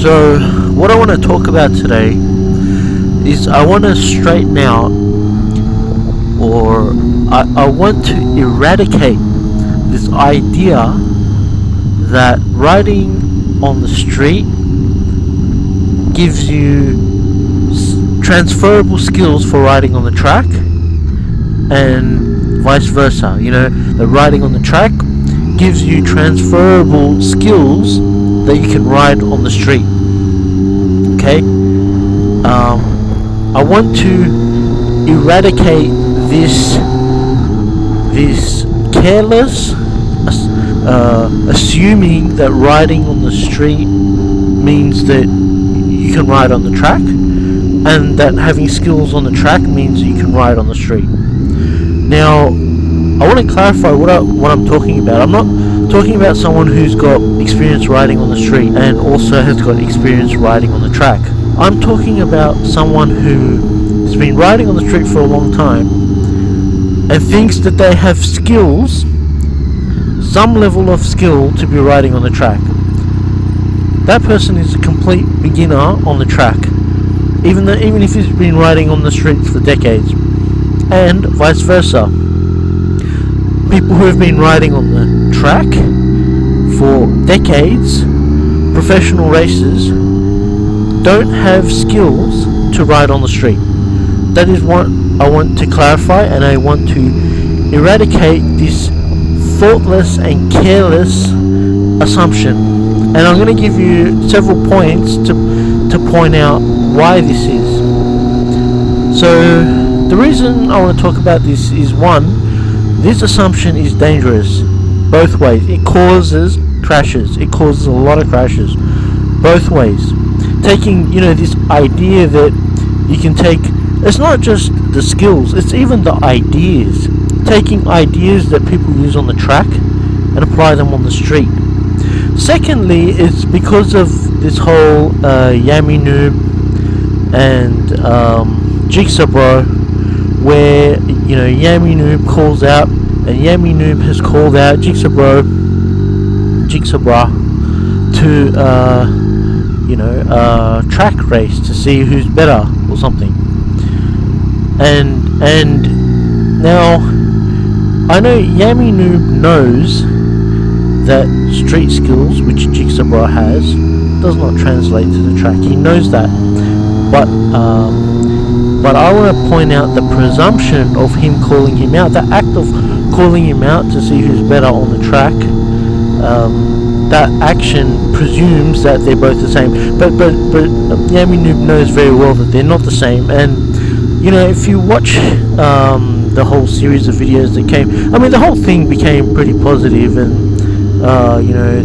So, what I want to talk about today is I want to straighten out, or I want to eradicate this idea that riding on the street gives you transferable skills for riding on the track, and vice versa. You know, that riding on the track gives you transferable skills that you can ride on the street. Okay? I want to eradicate this careless assuming that riding on the street means that you can ride on the track, and that having skills on the track means that you can ride on the street. Now, I want to clarify what I'm talking about. I'm not talking about someone who's got experience riding on the street and also has got experience riding on the track. I'm talking about someone who has been riding on the street for a long time and thinks that they have skills, some level of skill, to be riding on the track. That person is a complete beginner on the track, even if he's been riding on the streets for decades, and vice versa. People who have been riding on the track for decades, professional racers, don't have skills to ride on the street. That is what I want to clarify, and I want to eradicate this thoughtless and careless assumption. And I'm going to give you several points to point out why this is. So the reason I want to talk about this is, one, this assumption is dangerous both ways. It causes crashes. It causes a lot of crashes both ways. Taking, this idea that you can take, it's not just the skills, it's even the ideas. Taking ideas that people use on the track and apply them on the street. Secondly, it's because of this whole Yami Noob and Jigsaw Bro, where Yami Noob calls out, and Yami Noob has called out Jigsaw Bro to track race to see who's better or something. And now I know Yami Noob knows that street skills, which Jigsaw Bro has, does not translate to the track. He knows that, but I want to point out the presumption of him calling him out, the act of calling him out to see who's better on the track. That action presumes that they're both the same, but Yami Noob knows very well that they're not the same. And if you watch the whole series of videos that came, the whole thing became pretty positive, and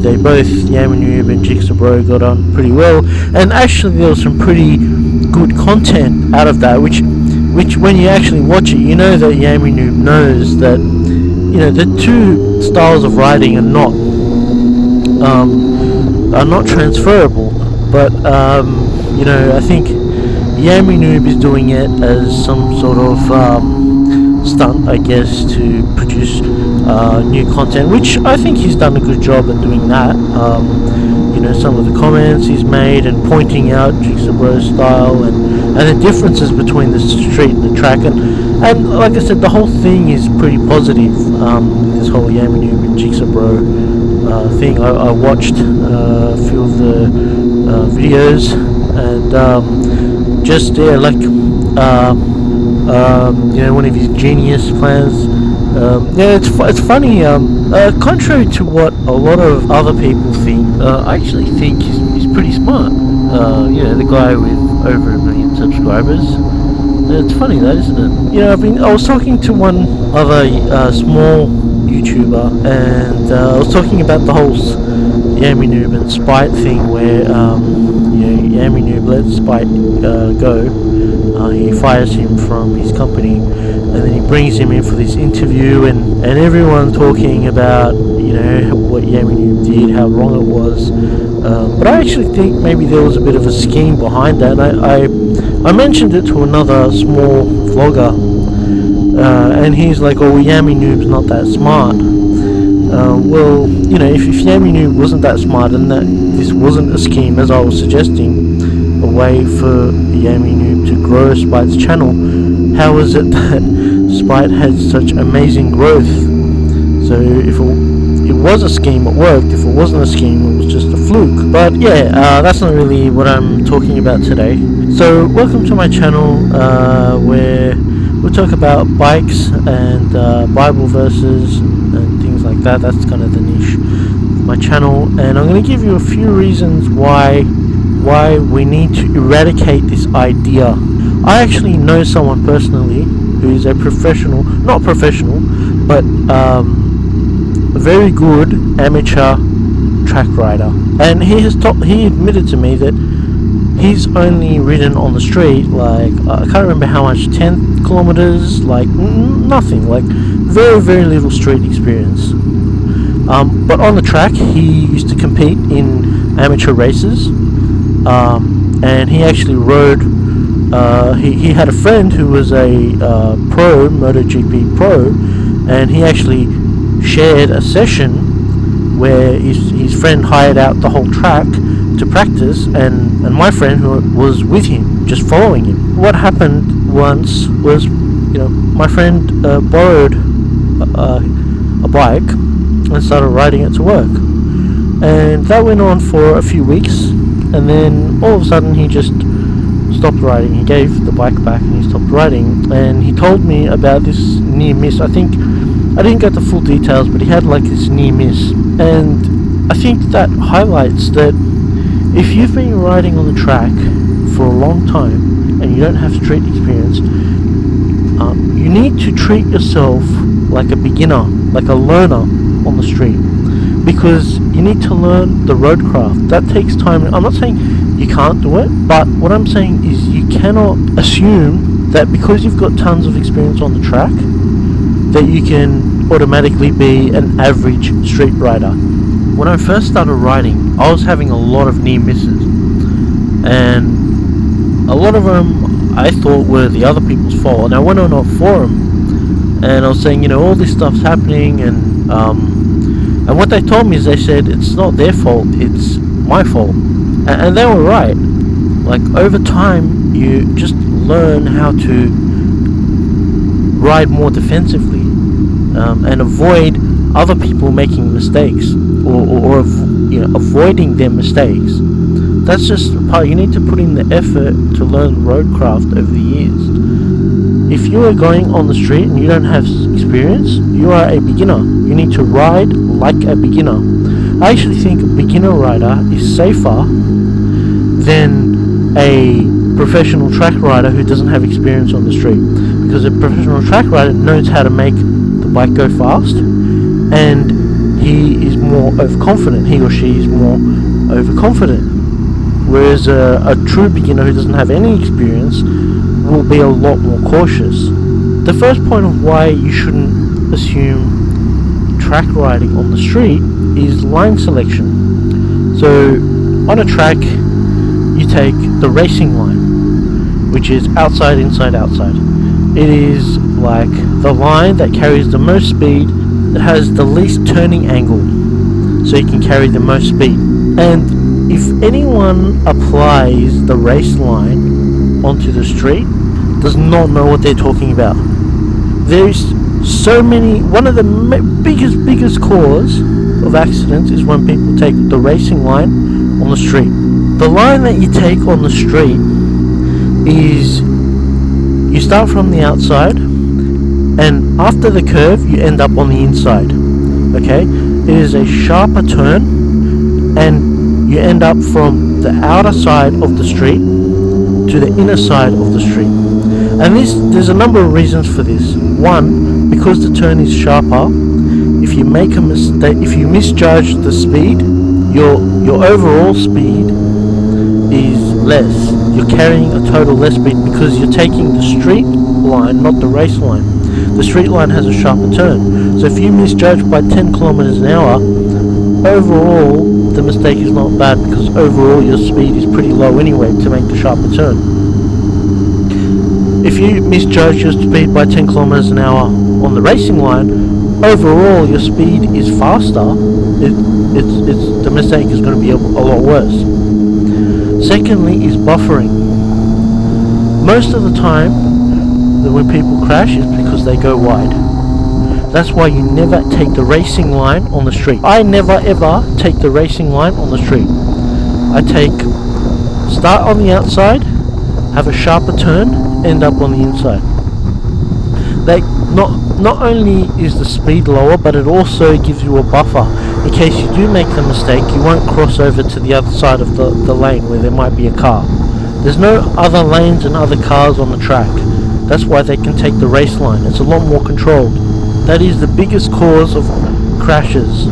they both, Yami Noob and Jigsaw Bro, got on pretty well, and actually there was some pretty good content out of that, which when you actually watch it, you know that Yami Noob knows that the two styles of riding are not transferable, but I think Yami Noob is doing it as some sort of stunt, I guess, to produce new content, which I think he's done a good job at doing that. Some of the comments he's made and pointing out Jigsaw Bro's style and the differences between the street and the track, and like I said, the whole thing is pretty positive. This whole Yami Noob and Jigsaw Bro thing. I watched a few of the videos, and one of his genius plans. It's funny. Contrary to what a lot of other people think, I actually think he's pretty smart. The guy with over 1 million subscribers. It's funny, that, isn't it? I was talking to one other small YouTuber, and I was talking about the whole Yami Noob and Spite thing, where Yami Noob lets Spite go. He fires him from his company, and then he brings him in for this interview, and everyone talking about what Yami Noob did, how wrong it was. But I actually think maybe there was a bit of a scheme behind that, and I mentioned it to another small vlogger, and he's like, "Oh, Yami Noob's not that smart." Well, if Yami knew wasn't that smart and that this wasn't a scheme, as I was suggesting, a way for Yami Noob to grow Spite's channel, how is it that Spite had such amazing growth? So if it was a scheme, it worked. If it wasn't a scheme, it was just a fluke. But yeah, that's not really what I'm talking about today. So welcome to my channel, where we'll talk about bikes and Bible verses and things like that. That's kind of the niche of my channel, and I'm going to give you a few reasons why we need to eradicate this idea. I actually know someone personally who is a professional, not professional, but a very good amateur track rider, and he admitted to me that he's only ridden on the street, like, I can't remember how much, 10 kilometers, like nothing, like very, very little street experience. But on the track, he used to compete in amateur races, and he actually rode, he had a friend who was a pro, MotoGP pro, and he actually shared a session where his friend hired out the whole track to practice, and my friend who was with him, just following him. What happened once was, my friend borrowed a bike and started riding it to work, and that went on for a few weeks, and then all of a sudden he just stopped riding. He gave the bike back and he stopped riding, and he told me about this near miss. I think I didn't get the full details, but he had like this near miss, and I think that highlights that if you've been riding on the track for a long time and you don't have street experience, you need to treat yourself like a beginner, like a learner on the street, because you need to learn the roadcraft. That takes time. I'm not saying you can't do it, but what I'm saying is you cannot assume that because you've got tons of experience on the track that you can automatically be an average street rider. When I first started riding, I was having a lot of near misses, and a lot of them I thought were the other people's fault. And I went on a forum and I was saying, all this stuff's happening, and what they told me is, they said it's not their fault, it's my fault, and they were right. Like, over time you just learn how to ride more defensively, and avoid other people making mistakes, or avoiding their mistakes. That's just part. You need to put in the effort to learn roadcraft over the years. If you are going on the street and you don't have experience, you are a beginner. You need to ride like a beginner. I actually think a beginner rider is safer than a professional track rider who doesn't have experience on the street, because a professional track rider knows how to make the bike go fast, and he is more overconfident. He or she is more overconfident, whereas a true beginner who doesn't have any experience will be a lot more cautious. The first point of why you shouldn't assume track riding on the street is line selection. So on a track, you take the racing line, which is outside, inside, outside. It is like the line that carries the most speed, that has the least turning angle, so you can carry the most speed. And if anyone applies the race line onto the street, does not know what they're talking about. There's so many. One of the biggest cause of accidents is when people take the racing line on the street. The line that you take on the street is, you start from the outside, and after the curve you end up on the inside. Okay, it is a sharper turn, and you end up from the outer side of the street to the inner side of the street. And there's a number of reasons for this. One, because the turn is sharper, if you make a mistake, if you misjudge the speed, your overall speed is less. You're carrying a total less speed because you're taking the street line, not the race line. The street line has a sharper turn. So if you misjudge by 10 kilometers an hour, overall the mistake is not bad, because overall your speed is pretty low anyway to make the sharper turn. If you misjudge your speed by 10 kilometers an hour on the racing line, overall your speed is faster, the mistake is going to be a lot worse. Secondly is buffering. Most of the time when people crash is because they go wide. That's why you never take the racing line on the street. I never ever take the racing line on the street. I start on the outside, have a sharper turn, end up on the inside. Not only is the speed lower, but it also gives you a buffer. In case you do make the mistake, you won't cross over to the other side of the lane where there might be a car. There's no other lanes and other cars on the track. That's why they can take the race line. It's a lot more controlled. That is the biggest cause of crashes,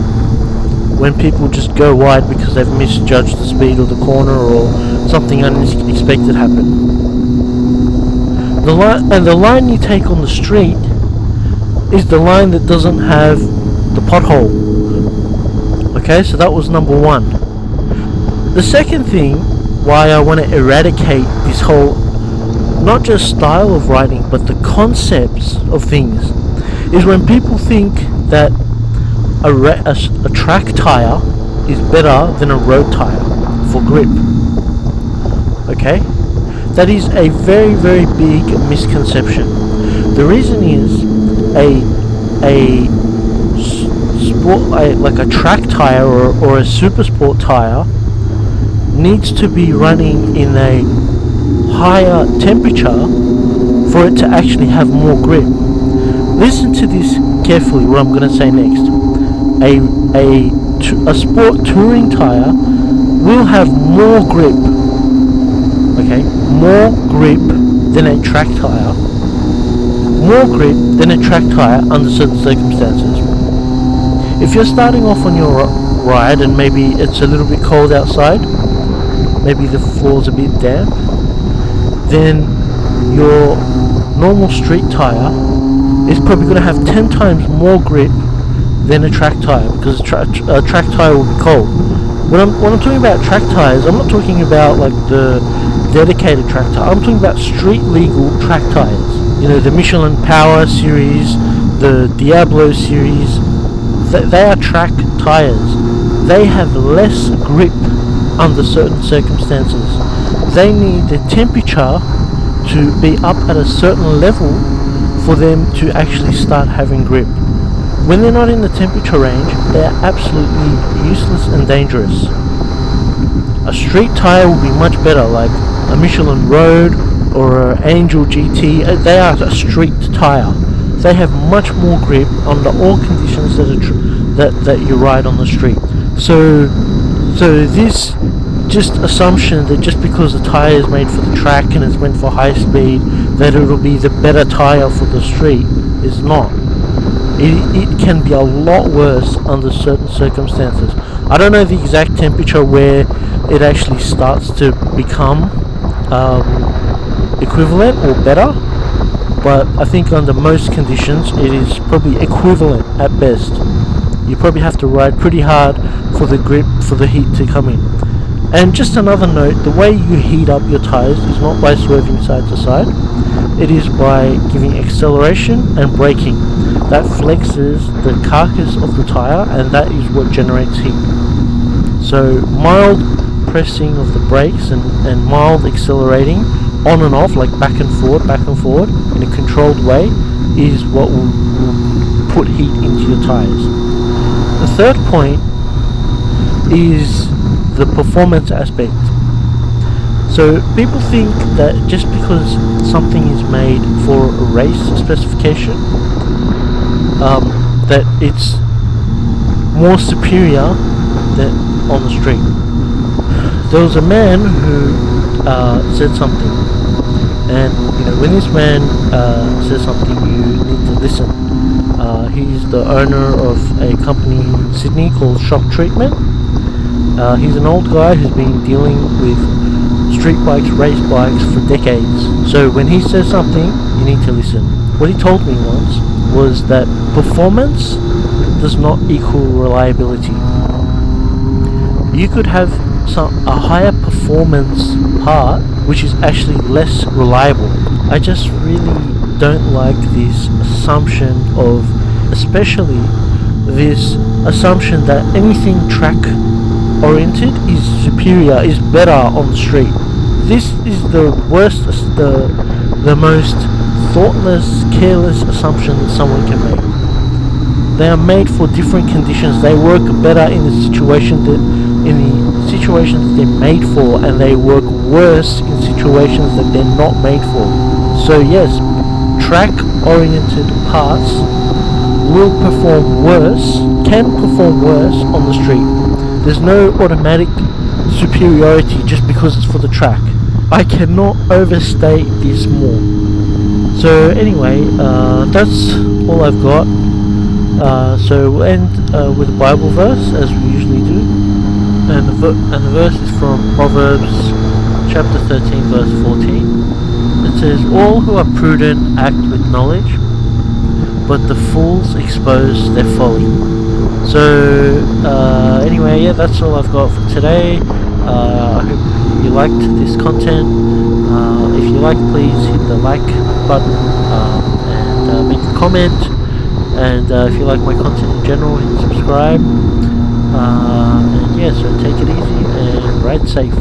when people just go wide because they've misjudged the speed of the corner or something unexpected happened. The line you take on the street is the line that doesn't have the pothole. Okay, so that was number one. The second thing why I want to eradicate this whole, not just style of riding, but the concepts of things, is when people think that a track tire is better than a road tire for grip. Okay? That is a very, very big misconception. The reason is like a track tire or a super sport tire needs to be running in a higher temperature for it to actually have more grip. Listen to this carefully, what I'm going to say next. A sport touring tire will have more grip, okay, more grip than a track tire, under certain circumstances. If you're starting off on your ride and maybe it's a little bit cold outside, maybe the floor's a bit damp, then your normal street tire is probably going to have 10 times more grip than a track tire, because a track tire will be cold. When I'm talking about track tires, I'm not talking about like the dedicated track tire. I'm talking about street legal track tires. You know, the Michelin Power series, the Diablo series. They are track tires. They have less grip under certain circumstances. They need the temperature to be up at a certain level for them to actually start having grip. When they're not in the temperature range, they're absolutely useless and dangerous. A street tire will be much better, like a Michelin Road or an Angel GT. They are a street tire. They have much more grip under all conditions that you ride on the street. So this just assumption that just because the tire is made for the track and it's meant for high speed, that it'll be the better tire for the street, is not. It can be a lot worse under certain circumstances. I don't know the exact temperature where it actually starts to become equivalent or better, but I think under most conditions it is probably equivalent at best. You probably have to ride pretty hard for the grip, for the heat to come in. And just another note, the way you heat up your tires is not by swerving side to side. It is by giving acceleration and braking. That flexes the carcass of the tire, and that is what generates heat. So mild pressing of the brakes and mild accelerating on and off, like back and forward in a controlled way, is what will put heat into your tires. The third point is the performance aspect. So people think that just because something is made for a race specification, that it's more superior than on the street. There was a man who said something, and when this man says something, you need to listen. He's the owner of a company in Sydney called Shock Treatment. He's an old guy who's been dealing with street bikes, race bikes for decades. So when he says something, you need to listen. What he told me once was that performance does not equal reliability. You could have a higher performance part which is actually less reliable. I just really don't like this assumption of especially this assumption that anything track oriented is superior, is better on the street. This is the worst, the most thoughtless, careless assumption that someone can make. They are made for different conditions. They work better in the situations that they're made for, and they work worse in situations that they're not made for. So yes, track-oriented parts will perform worse, can perform worse on the street. There's no automatic superiority just because it's for the track. I cannot overstate this more. So anyway, that's all I've got. So we'll end with a Bible verse, as we usually do. And the verse is from Proverbs chapter 13, verse 14. It says, "All who are prudent act with knowledge, but the fools expose their folly." So anyway, yeah, that's all I've got for today. I hope you liked this content. If you like, please hit the like button and make a comment. And if you like my content in general, hit subscribe. And yeah, so take it easy and ride safe.